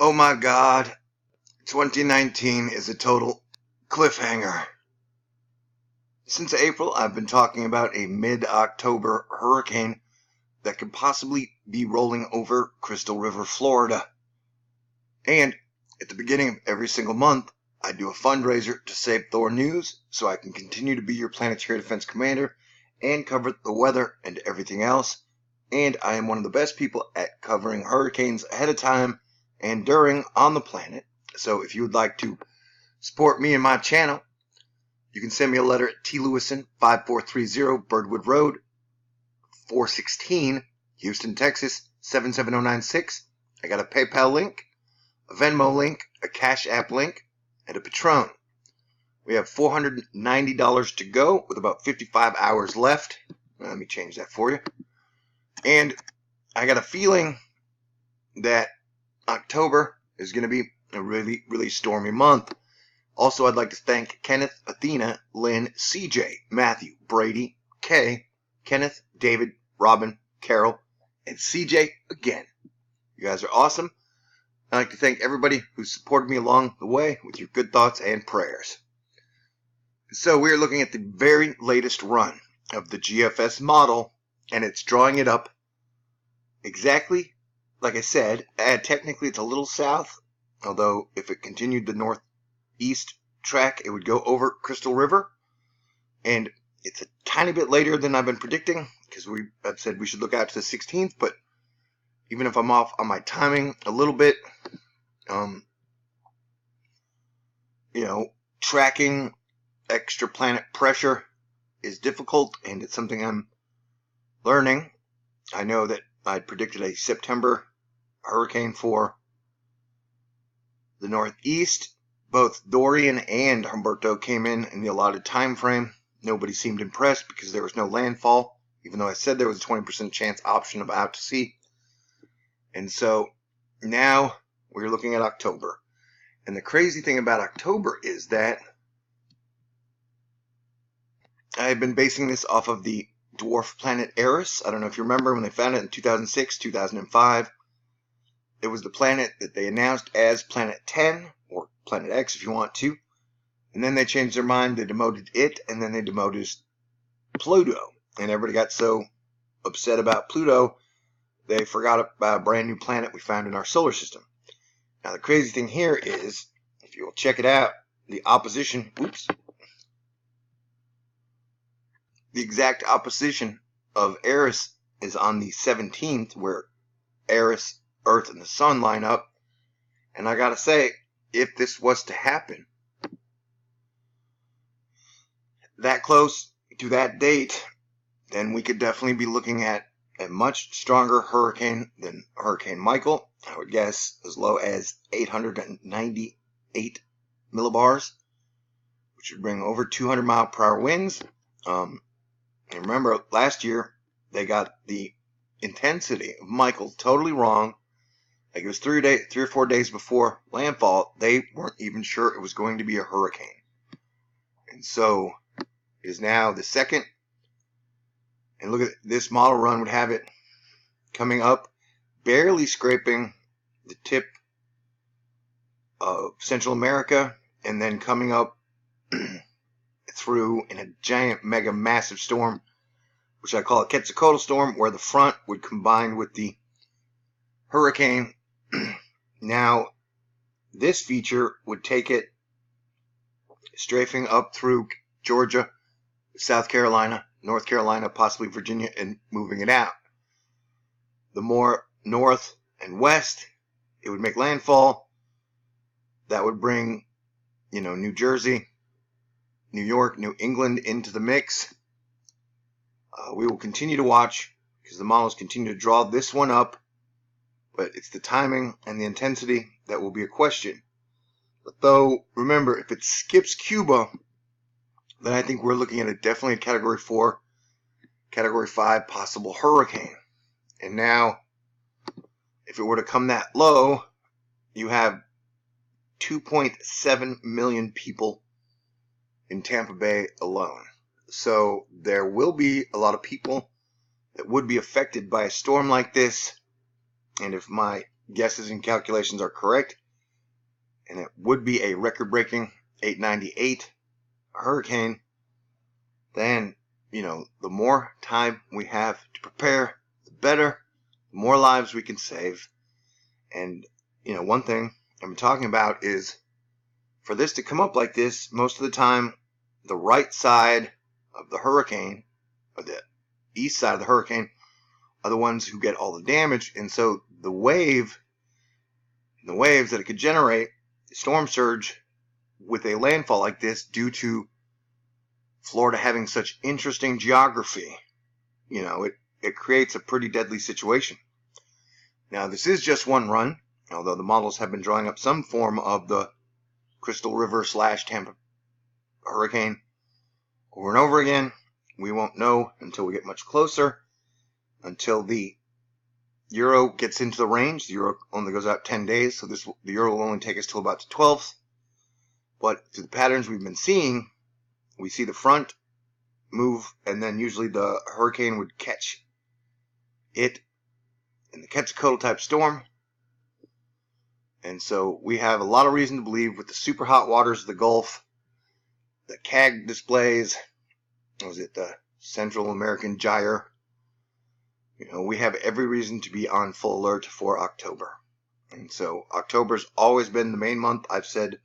Oh my God, 2019 is a total cliffhanger. Since April, I've been talking about a mid-October hurricane that could possibly be rolling over Crystal River, Florida. And at the beginning of every single month, I do a fundraiser to save THORnews so I can continue to be your planetary defense commander and cover the weather and everything else. And I am one of the best people at covering hurricanes ahead of time and during on the planet. So if you would like to support me and my channel, you can send me a letter at TLEWISON, 5430 Birdwood Road, 416, Houston, Texas, 77096. I got a PayPal link, a Venmo link, a CashApp link, and a Patron. We have $490 to go with about 55 hours left. Let me change that for you. And I got a feeling that October is going to be a really, really stormy month. Also, I'd like to thank Kenneth, Athena, Lynn, CJ, Matthew, Brady, Kay, Kenneth, David, Robin, Carol, and CJ again. You guys are awesome. I'd like to thank everybody who supported me along the way with your good thoughts and prayers. So we're looking at the very latest run of the GFS model, and it's drawing it up exactly like I said. Technically, it's a little south, although if it continued the northeast track, it would go over Crystal River. And it's a tiny bit later than I've been predicting, because I've said we should look out to the 16th, but even if I'm off on my timing a little bit, tracking extraplanet pressure is difficult, and it's something I'm learning. I know that I predicted a September hurricane for the northeast. Both Dorian and Humberto came in the allotted time frame. Nobody seemed impressed because there was no landfall, even though I said there was a 20% chance option of out to sea. And so now we're looking at October. And the crazy thing about October is that I've been basing this off of the dwarf planet Eris. I don't know if you remember when they found it in 2006, 2005. It was the planet that they announced as Planet 10, or Planet X if you want to. And then they changed their mind. They demoted it, and then they demoted Pluto. And everybody got so upset about Pluto, they forgot about a brand new planet we found in our solar system. Now, the crazy thing here is, if you'll check it out, the opposition, the exact opposition of Eris is on the 17th, where Eris, Earth, and the Sun line up. And I gotta say, if this was to happen that close to that date, then we could definitely be looking at a much stronger hurricane than Hurricane Michael. I would guess as low as 898 millibars, which would bring over 200 mile per hour winds. And remember, last year they got the intensity of Michael totally wrong. Like, it was 3 or 4 days before landfall, they weren't even sure it was going to be a hurricane. And so it is now the second. And look at this model run would have it coming up, barely scraping the tip of Central America, and then coming up through in a giant, mega, massive storm, which I call a Quetzalcoatl storm, where the front would combine with the hurricane. Now, this feature would take it strafing up through Georgia, South Carolina, North Carolina, possibly Virginia, and moving it out. The more north and west it would make landfall, that would bring, New Jersey, New York, New England into the mix. We will continue to watch because the models continue to draw this one up, but it's the timing and the intensity that will be a question. But though, remember, if it skips Cuba, then I think we're looking at definitely a Category 4, Category 5 possible hurricane. And now, if it were to come that low, you have 2.7 million people in Tampa Bay alone. So there will be a lot of people that would be affected by a storm like this. And if my guesses and calculations are correct, and it would be a record-breaking 898 hurricane, then, the more time we have to prepare, the better, the more lives we can save. And, one thing I'm talking about is, for this to come up like this, most of the time, the right side of the hurricane, or the east side of the hurricane, are the ones who get all the damage. And so the waves that it could generate, storm surge, with a landfall like this, due to Florida having such interesting geography, it creates a pretty deadly situation. Now, this is just one run, although the models have been drawing up some form of the Crystal River / Tampa hurricane over and over again. We won't know until we get much closer, until the Euro gets into the range. The Euro only goes out 10 days, so the Euro will only take us till about the 12th. But through the patterns we've been seeing, we see the front move, and then usually the hurricane would catch it in the Quetzalcoatl type storm. And so we have a lot of reason to believe, with the super hot waters of the Gulf, the CAG displays, the Central American Gyre, we have every reason to be on full alert for October. And so October's always been the main month, I've said,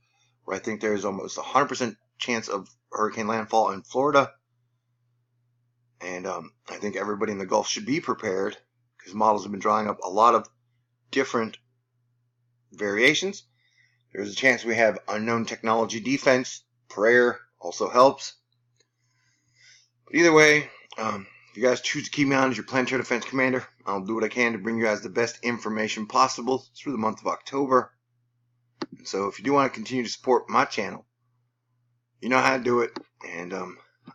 where I think there's almost 100% chance of hurricane landfall in Florida. And I think everybody in the Gulf should be prepared, because models have been drawing up a lot of different variations. There's a chance we have unknown technology defense. Prayer also helps. But either way, if you guys choose to keep me on as your planetary defense commander, I'll do what I can to bring you guys the best information possible through the month of October. And so if you do want to continue to support my channel, you know how to do it. And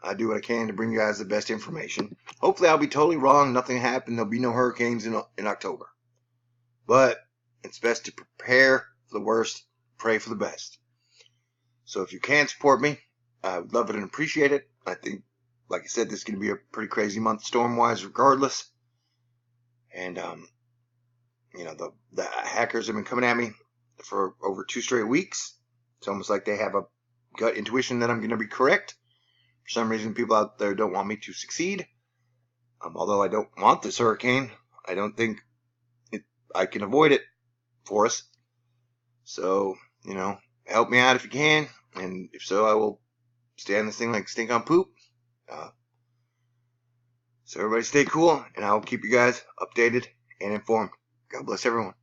I do what I can to bring you guys the best information. Hopefully I'll be totally wrong. Nothing happened. There'll be no hurricanes in October. But it's best to prepare for the worst, pray for the best. So if you can support me, I would love it and appreciate it. I think, like I said, this is going to be a pretty crazy month storm-wise regardless. And, the hackers have been coming at me for over 2 straight weeks. It's almost like they have a gut intuition that I'm going to be correct. For some reason, people out there don't want me to succeed. Although I don't want this hurricane, I don't think I can avoid it for us. So, help me out if you can. And if so, I will stay on this thing like stink on poop. So everybody stay cool, and I'll keep you guys updated and informed. God bless everyone.